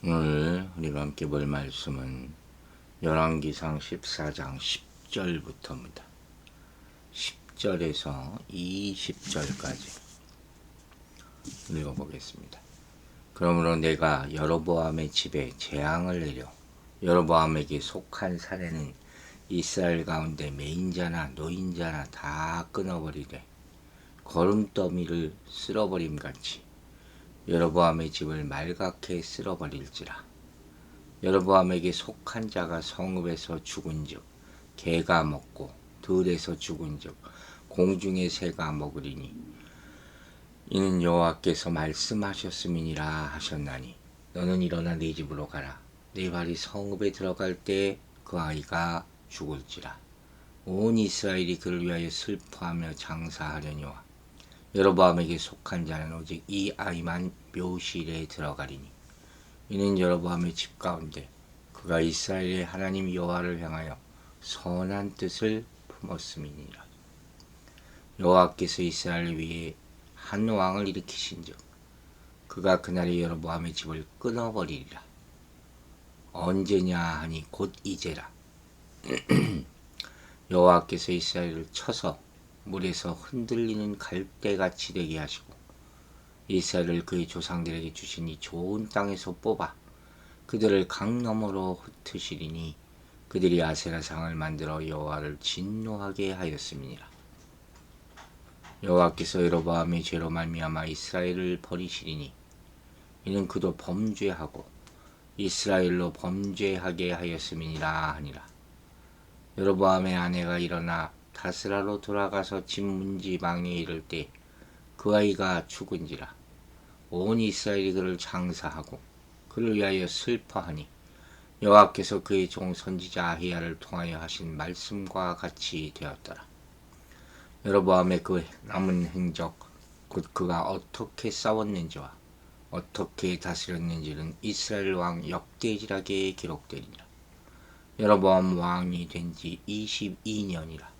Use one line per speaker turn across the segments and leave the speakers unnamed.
오늘 우리가 함께 볼 말씀은 열왕기상 14장 10절부터입니다. 10절에서 20절까지 읽어보겠습니다. 그러므로 내가 여로보암의 집에 재앙을 내려 여로보암에게 속한 사내는 이스라엘 가운데 매인자나 노인자나 다 끊어버리되 거름더미를 쓸어버림같이 여로보암의 집을 말갛게 쓸어버릴지라. 여로보암에게 속한 자가 성읍에서 죽은즉 개가 먹고 들에서 죽은즉 공중의 새가 먹으리니 이는 여호와께서 말씀하셨음이니라 하셨나니 너는 일어나 네 집으로 가라. 네 발이 성읍에 들어갈 때 그 아이가 죽을지라. 온 이스라엘이 그를 위하여 슬퍼하며 장사하려니와 여로보암에게 속한 자는 오직 이 아이만 묘실에 들어가리니 이는 여로보암의 집 가운데 그가 이스라엘의 하나님 여호와를 향하여 선한 뜻을 품었음이니라. 여호와께서 이스라엘 위에 한 왕을 일으키신즉 그가 그날에 여로보암의 집을 끊어버리리라. 언제냐 하니 곧 이제라. 여호와께서 이스라엘을 쳐서 물에서 흔들리는 갈대같이 되게 하시고 이스라엘을 그의 조상들에게 주신 이 좋은 땅에서 뽑아 그들을 강 너머로 흩으시리니 그들이 아세라상을 만들어 여호와를 진노하게 하였음이니라. 여호와께서 여로보암의 죄로 말미암아 이스라엘을 버리시리니 이는 그도 범죄하고 이스라엘로 범죄하게 하였음이니라 하니라. 여로보암의 아내가 일어나 다스라로 돌아가서 집 문지방에 이를 때 그 아이가 죽은지라. 온 이스라엘이 그를 장사하고 그를 위하여 슬퍼하니 여호와께서 그의 종 선지자 아히야를 통하여 하신 말씀과 같이 되었더라. 여로보암의 그 남은 행적 곧 그가 어떻게 싸웠는지와 어떻게 다스렸는지는 이스라엘 왕 역대지락에 기록되리라. 여로보암 왕이 된 지 22년이라.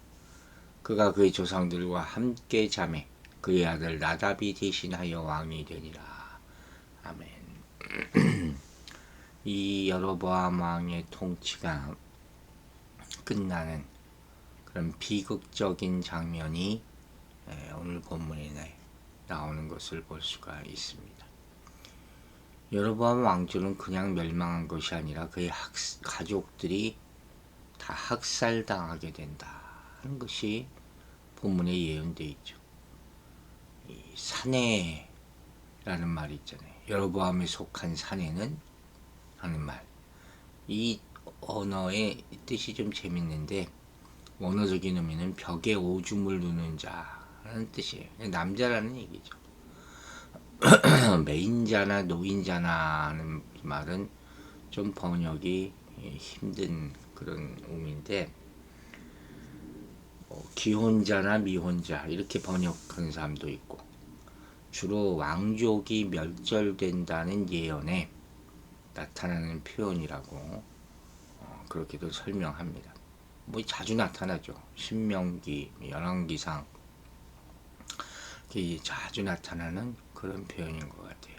그가 그의 조상들과 함께 잠에 그의 아들 나답이 대신하여 왕이 되니라. 아멘. 이 여로보암 왕의 통치가 끝나는 그런 비극적인 장면이 오늘 본문에 나오는 것을 볼 수가 있습니다. 여로보암 왕조는 그냥 멸망한 것이 아니라 그의 가족들이 다 학살당하게 된다 하는 것이 본문에 예언되어 있죠. 이 사내라는 말이 있잖아요. 여로보암에 속한 사내는 하는 말. 이 언어의 뜻이 좀 재밌는데 원어적인 의미는 벽에 오줌을 누는 자라는 뜻이에요. 남자라는 얘기죠. 매인자나 노인자나 하는 말은 좀 번역이 힘든 그런 의미인데 기혼자나 미혼자 이렇게 번역하는 사람도 있고 주로 왕족이 멸절된다는 예언에 나타나는 표현이라고 그렇게도 설명합니다. 뭐 자주 나타나죠. 신명기, 열왕기상 자주 나타나는 그런 표현인 것 같아요.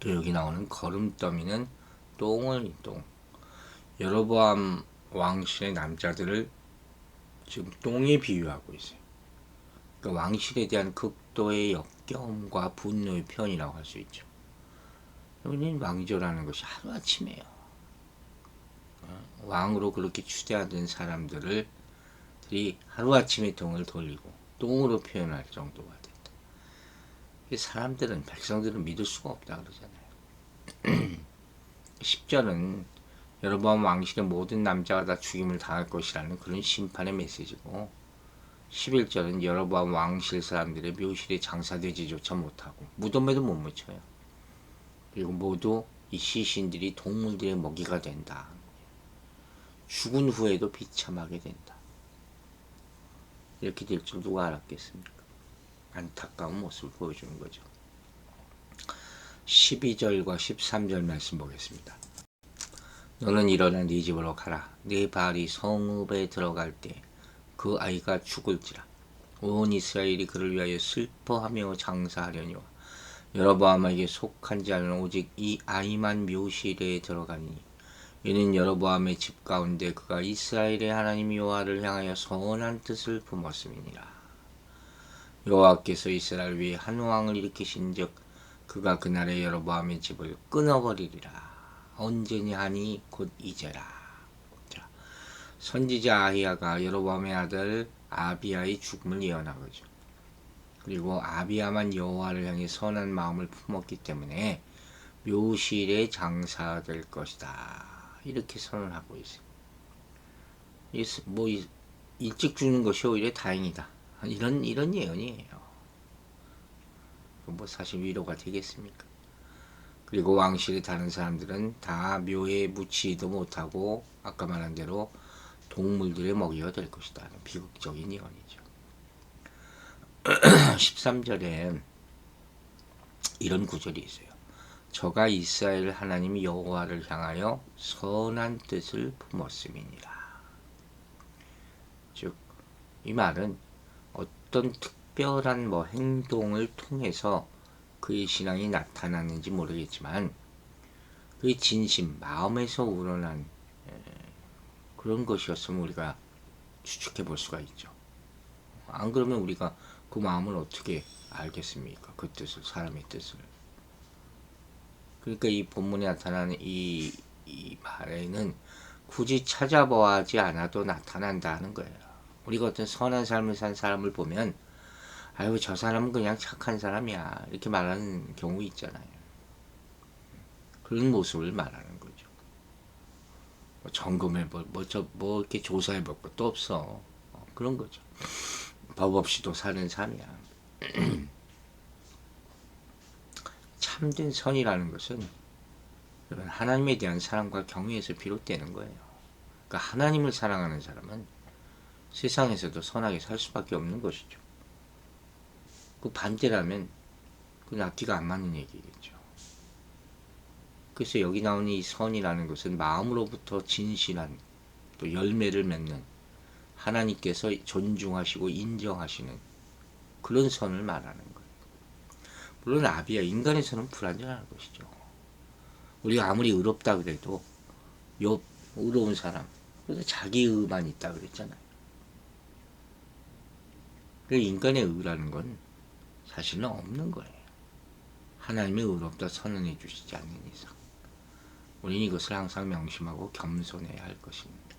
또 여기 나오는 거름더미는 똥. 여로보암 왕실의 남자들을 지금 똥에 비유하고 있어요. 그러니까 왕실에 대한 극도의 역겨움과 분노의 표현이라고 할 수 있죠. 여기는 왕조라는 것이 하루아침에요. 왕으로 그렇게 추대하던 사람들이 하루아침에 똥을 돌리고 똥으로 표현할 정도가 됐다. 사람들은 백성들은 믿을 수가 없다 그러잖아요. 10절은 여로보암 왕실의 모든 남자가 다 죽임을 당할 것이라는 그런 심판의 메시지고 11절은 여로보암 왕실 사람들의 묘실에 장사되지조차 못하고 무덤에도 못 묻혀요. 그리고 모두 이 시신들이 동물들의 먹이가 된다. 죽은 후에도 비참하게 된다. 이렇게 될 줄 누가 알았겠습니까? 안타까운 모습을 보여주는 거죠. 12절과 13절 말씀 보겠습니다. 너는 일어나 네 집으로 가라. 네 발이 성읍에 들어갈 때 그 아이가 죽을지라. 온 이스라엘이 그를 위하여 슬퍼하며 장사하려니와 여로보암에게 속한 자는 오직 이 아이만 묘실에 들어가니 이는 여로보암의 집 가운데 그가 이스라엘의 하나님 여호와를 향하여 선한 뜻을 품었음이니라. 여호와께서 이스라엘 위에 한 왕을 일으키신즉 그가 그날에 여로보암의 집을 끊어버리리라. 언제니 하니 곧 이제라. 자, 선지자 아히야가 여로보암의 아들 아비야의 죽음을 예언하거죠. 그리고 아비야만 여호와를 향해 선한 마음을 품었기 때문에 묘실에 장사될 것이다. 이렇게 선언하고 있어요. 뭐 일찍 죽는 것이 오히려 다행이다. 이런 예언이에요. 뭐 사실 위로가 되겠습니까? 그리고 왕실의 다른 사람들은 다 묘에 묻히지도 못하고 아까 말한 대로 동물들의 먹이가 될 것이다. 비극적인 예언이죠. 13절에 이런 구절이 있어요. 저가 이스라엘 하나님 여호와를 향하여 선한 뜻을 품었음이니라. 즉, 이 말은 어떤 특별한 행동을 통해서 그의 신앙이 나타났는지 모르겠지만 그의 진심, 마음에서 우러난 그런 것이었으면 우리가 추측해 볼 수가 있죠. 안 그러면 우리가 그 마음을 어떻게 알겠습니까? 그 뜻을, 사람의 뜻을. 그러니까 이 본문에 나타나는 이 말에는 굳이 찾아보아하지 않아도 나타난다는 거예요. 우리가 어떤 선한 삶을 산 사람을 보면 아유 저 사람은 그냥 착한 사람이야 이렇게 말하는 경우 있잖아요. 그런 모습을 말하는 거죠. 점검해 뭐 이렇게 조사해 볼 것도 없어. 그런 거죠. 법 없이도 사는 삶이야. 참된 선이라는 것은 하나님에 대한 사랑과 경외에서 비롯되는 거예요. 그러니까 하나님을 사랑하는 사람은 세상에서도 선하게 살 수밖에 없는 것이죠. 그 반대라면 그건 앞뒤가 안 맞는 얘기겠죠. 그래서 여기 나오는 이 선이라는 것은 마음으로부터 진실한 또 열매를 맺는 하나님께서 존중하시고 인정하시는 그런 선을 말하는 거예요. 물론 아비야 인간에서는 불완전한 것이죠. 우리가 아무리 의롭다 그래도 의로운 사람 그래서 자기 의만 있다 그랬잖아요. 인간의 의라는 건 사실은 없는 거예요. 하나님의 의롭다 선언해 주시지 않는 이상 우리는 이것을 항상 명심하고 겸손해야 할 것입니다.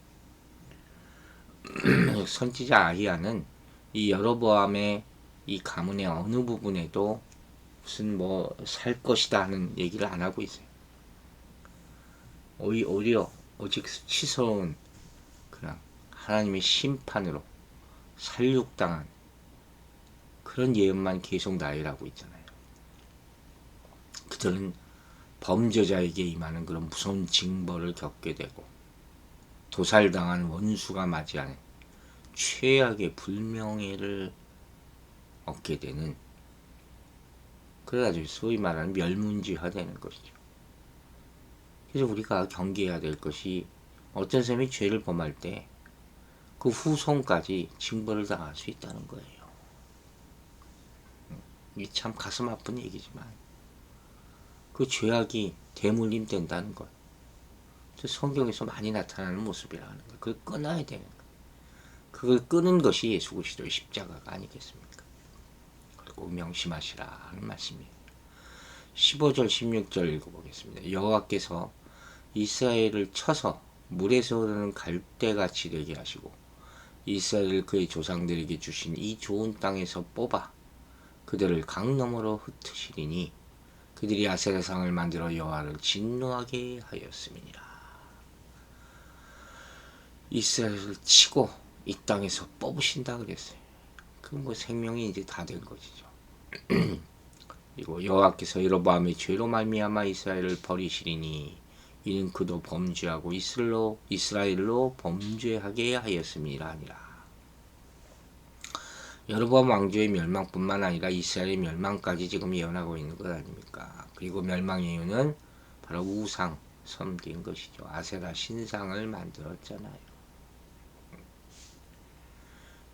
선지자 아히야는 이 여로보암의 이 가문의 어느 부분에도 무슨 살 것이다 하는 얘기를 안 하고 있어요. 오히려 오직 수치스러운 그냥 하나님의 심판으로 살육당한 그런 예언만 계속 나열하고 있잖아요. 그들은 범죄자에게 임하는 그런 무서운 징벌을 겪게 되고 도살당한 원수가 맞이하는 최악의 불명예를 얻게 되는 그래가지고 소위 말하는 멸문지화되는 것이죠. 그래서 우리가 경계해야 될 것이 어떤 사람이 죄를 범할 때 그 후손까지 징벌을 당할 수 있다는 거예요. 이게 참 가슴 아픈 얘기지만 그 죄악이 대물림 된다는 것. 성경에서 많이 나타나는 모습이라는 거. 그걸 끊어야 되는 거. 그걸 끄는 것이 예수 그리스도의 십자가가 아니겠습니까? 그리고 명심하시라 하는 말씀이에요. 15절 16절 읽어보겠습니다. 여호와께서 이스라엘을 쳐서 물에서 흐르는 갈대같이 되게 하시고 이스라엘을 그의 조상들에게 주신 이 좋은 땅에서 뽑아 그들을 강 너머로 흩으시리니 그들이 아세라상을 만들어 여호와를 진노하게 하였음이니라. 이스라엘을 치고 이 땅에서 뽑으신다 그랬어요. 그 생명이 이제 다 된 것이죠. 그리고 여호와께서 여로보암의 죄로 말미암아 이스라엘을 버리시리니 이는 그도 범죄하고 이스라엘로 범죄하게 하였음이라 하니라. 여로보암 왕조의 멸망뿐만 아니라 이스라엘의 멸망까지 지금 예언하고 있는 것 아닙니까? 그리고 멸망의 이유는 바로 우상 섬긴 것이죠. 아세라 신상을 만들었잖아요.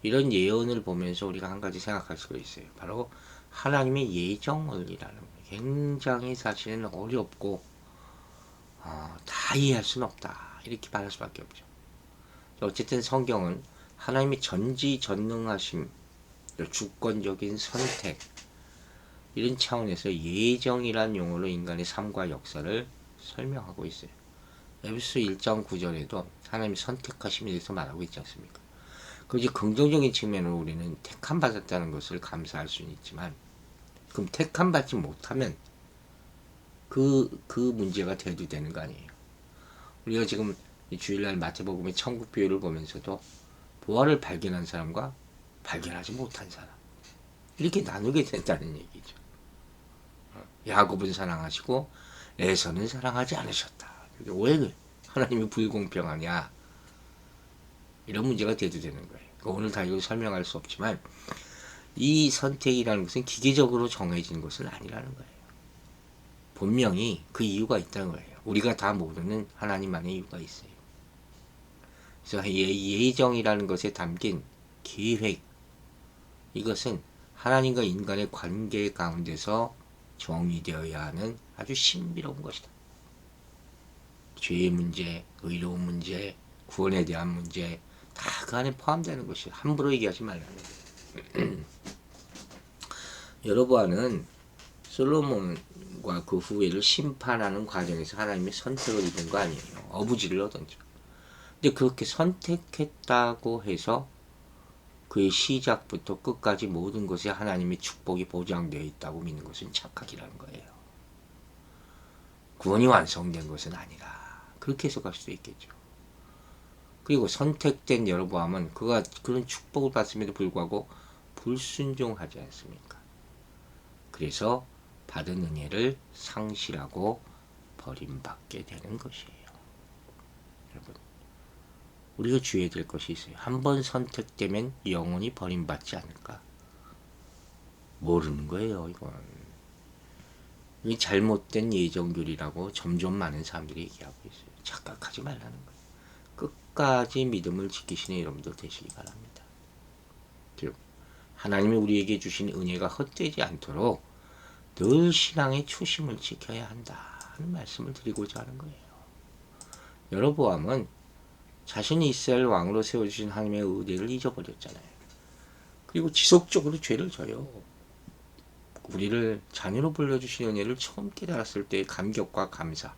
이런 예언을 보면서 우리가 한 가지 생각할 수가 있어요. 바로 하나님의 예정을 이라는 굉장히 사실은 어렵고 다 이해할 수는 없다 이렇게 말할 수밖에 없죠. 어쨌든 성경은 하나님의 전지전능하심, 주권적인 선택 이런 차원에서 예정이란 용어로 인간의 삶과 역사를 설명하고 있어요. 에베소 1장 9절에도 하나님의 선택하심에 대해서 말하고 있지 않습니까? 그 이제 긍정적인 측면으로 우리는 택함 받았다는 것을 감사할 수는 있지만, 그럼 택함 받지 못하면 그 문제가 대두되는 거 아니에요. 우리가 지금 주일날 마태복음의 천국 비유를 보면서도 보화를 발견한 사람과 발견하지 못한 사람 이렇게 나누게 된다는 얘기죠. 야곱은 사랑하시고 에서는 사랑하지 않으셨다. 왜 하나님이 불공평하냐 이런 문제가 대두되는 거예요. 오늘 다 이걸 설명할 수 없지만 이 선택이라는 것은 기계적으로 정해진 것은 아니라는 거예요. 분명히 그 이유가 있다는 거예요. 우리가 다 모르는 하나님만의 이유가 있어요. 그래서 예정이라는 것에 담긴 계획, 이것은 하나님과 인간의 관계 가운데서 정의되어야 하는 아주 신비로운 것이다. 죄의 문제, 의로운 문제, 구원에 대한 문제 다 그 안에 포함되는 것이에요. 함부로 얘기하지 말라는 거예요. 여로보암은 솔로몬과 그 후예를 심판하는 과정에서 하나님의 선택을 입은 거 아니에요. 어부지를 얻었죠. 근데 그렇게 선택했다고 해서 그의 시작부터 끝까지 모든 것에 하나님의 축복이 보장되어 있다고 믿는 것은 착각이라는 거예요. 구원이 완성된 것은 아니라 그렇게 해석할 수도 있겠죠. 그리고 선택된 여로보암은 그가 그런 축복을 받음에도 불구하고 불순종하지 않습니까? 그래서 받은 은혜를 상실하고 버림받게 되는 것이에요. 여러분, 우리가 주의해야 될 것이 있어요. 한번 선택되면 영원히 버림받지 않을까? 모르는 거예요, 이건. 이 잘못된 예정교리라고 점점 많은 사람들이 얘기하고 있어요. 착각하지 말라는 거예요. 끝까지 믿음을 지키시는 여러분들 되시기 바랍니다. 즉, 하나님이 우리에게 주신 은혜가 헛되지 않도록 늘 신앙의 초심을 지켜야 한다 하는 말씀을 드리고자 하는 거예요. 여로보암은 자신이 이스라엘 왕으로 세워주신 하나님의 은혜를 잊어버렸잖아요. 그리고 지속적으로 죄를 져요. 우리를 자녀로 불러주신 은혜를 처음 깨달았을 때의 감격과 감사,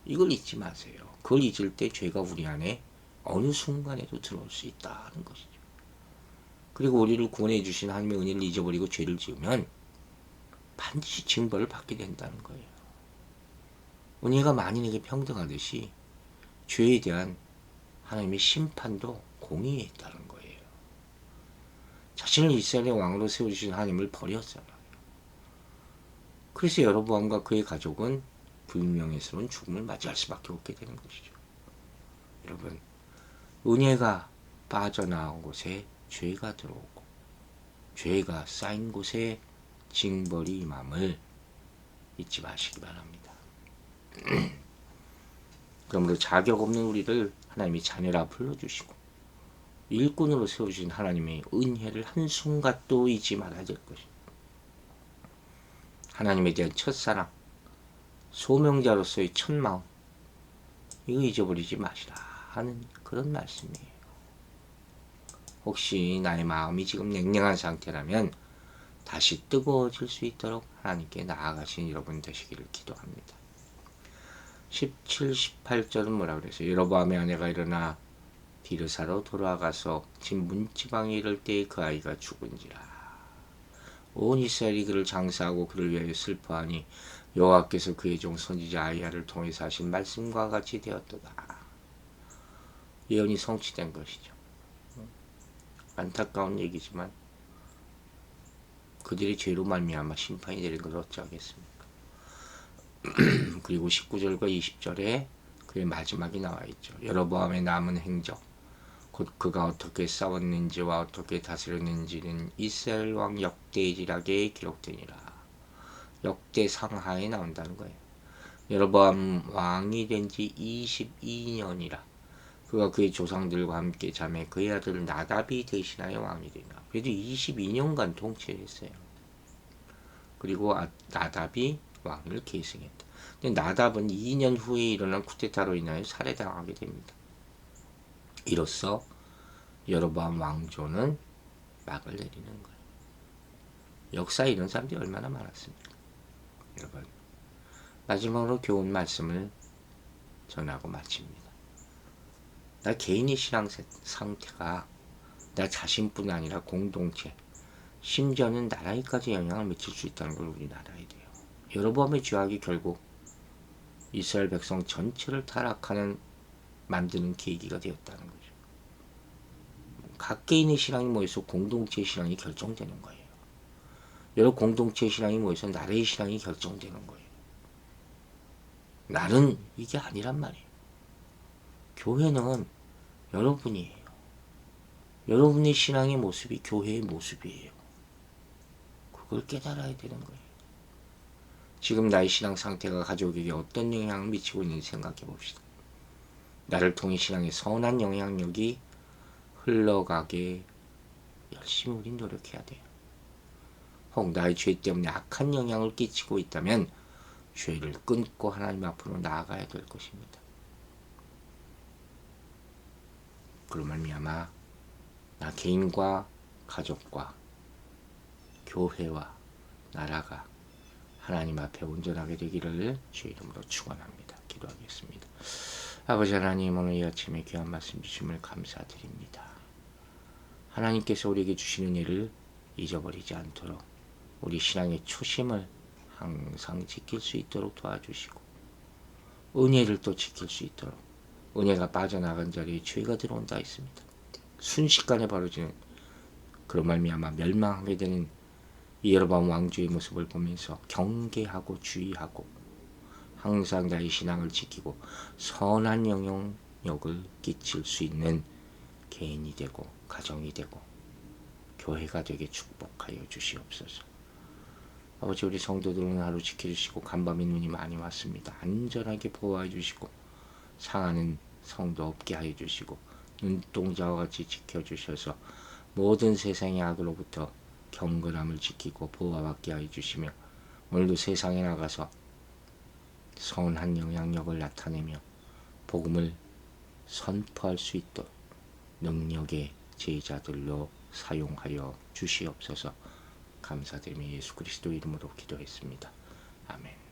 이걸 잊지 마세요. 그걸 잊을 때 죄가 우리 안에 어느 순간에도 들어올 수 있다는 것이죠. 그리고 우리를 구원해 주신 하나님의 은혜를 잊어버리고 죄를 지으면 반드시 징벌을 받게 된다는 거예요. 은혜가 만인에게 평등하듯이 죄에 대한 하나님의 심판도 공의에 있다는 거예요. 자신을 이스라엘의 왕으로 세워주신 하나님을 버렸잖아요. 그래서 여로보암과 그의 가족은 불명예스러운 죽음을 맞이할 수밖에 없게 되는 것이죠. 여러분, 은혜가 빠져나온 곳에 죄가 들어오고 죄가 쌓인 곳에 징벌이 임함을 잊지 마시기 바랍니다. 그러므로 자격 없는 우리를 하나님이 자녀라 불러주시고 일꾼으로 세우신 하나님의 은혜를 한순간도 잊지 말아야 될 것입니다. 하나님에 대한 첫사랑, 소명자로서의 첫 마음, 이거 잊어버리지 마시라 하는 그런 말씀이에요. 혹시 나의 마음이 지금 냉랭한 상태라면 다시 뜨거워질 수 있도록 하나님께 나아가신 여러분 되시기를 기도합니다. 17, 18절은 뭐라 그랬어요? 여로보암의 아내가 일어나 디르사로 돌아가서 집 문지방에 이를 때에 그 아이가 죽은지라. 온 이스라엘이 그를 장사하고 그를 위하여 슬퍼하니 여호와께서 그의 종 선지자 아이야를 통해서 하신 말씀과 같이 되었도다. 예언이 성취된 것이죠. 안타까운 얘기지만 그들의 죄로 말미암아 심판이 내린 것을 어찌하겠습니까? 그리고 19절과 20절에 그의 마지막이 나와 있죠. 여로보암의 남은 행적, 곧 그가 어떻게 싸웠는지와 어떻게 다스렸는지는 이스라엘 왕 역대지락에 기록되니라. 역대 상하에 나온다는 거예요. 여로보암 왕이 된 지 22년이라. 그가 그의 조상들과 함께 자매 그의 아들 나답이 대신하여 왕이 되니라. 그래도 22년간 통치했어요. 그리고 나답이 왕을 계승했다. 근데 나답은 2년 후에 일어난 쿠데타로 인하여 살해당하게 됩니다. 이로써 여로보암 왕조는 막을 내리는 거예요. 역사에 이런 사람들이 얼마나 많았습니까? 여러분, 마지막으로 교훈 말씀을 전하고 마칩니다. 나 개인의 신앙 상태가 나 자신뿐 아니라 공동체, 심지어는 나라에까지 영향을 미칠 수 있다는 걸 우리는 알아야 돼요. 여로보암의 죄악이 결국 이스라엘 백성 전체를 타락하는 만드는 계기가 되었다는 거죠. 각 개인의 신앙이 모여서 공동체의 신앙이 결정되는 거예요. 여러 공동체의 신앙이 모여서 나라의 신앙이 결정되는 거예요. 나는 이게 아니란 말이에요. 교회는 여러분이에요. 여러분의 신앙의 모습이 교회의 모습이에요. 그걸 깨달아야 되는 거예요. 지금 나의 신앙 상태가 가족에게 어떤 영향을 미치고 있는지 생각해 봅시다. 나를 통해 신앙의 선한 영향력이 흘러가게 열심히 우린 노력해야 돼요. 혹 나의 죄 때문에 악한 영향을 끼치고 있다면 죄를 끊고 하나님 앞으로 나아가야 될 것입니다. 그로 말미암아 나 개인과 가족과 교회와 나라가 하나님 앞에 온전하게 되기를 주의 이름으로 축원합니다. 기도하겠습니다. 아버지 하나님, 오늘 이 아침에 귀한 말씀 주심을 감사드립니다. 하나님께서 우리에게 주시는 일을 잊어버리지 않도록 우리 신앙의 초심을 항상 지킬 수 있도록 도와주시고, 은혜를 또 지킬 수 있도록, 은혜가 빠져나간 자리에 죄가 들어온다 했습니다. 순식간에 벌어지는 그런 말미암아 멸망하게 되는 이 여로보암 왕조의 모습을 보면서 경계하고 주의하고 항상 나의 신앙을 지키고 선한 영향력을 끼칠 수 있는 개인이 되고 가정이 되고 교회가 되게 축복하여 주시옵소서. 아버지, 우리 성도들은 하루 지켜주시고 간밤에 눈이 많이 왔습니다. 안전하게 보호해 주시고 상하는 성도 없게 하여 주시고 눈동자와 같이 지켜주셔서 모든 세상의 악으로부터 경건함을 지키고 보호받게 하여 주시며, 오늘도 세상에 나가서 선한 영향력을 나타내며 복음을 선포할 수 있도록 능력의 제자들로 사용하여 주시옵소서. 감사드리며 예수 그리스도 이름으로 기도했습니다. 아멘.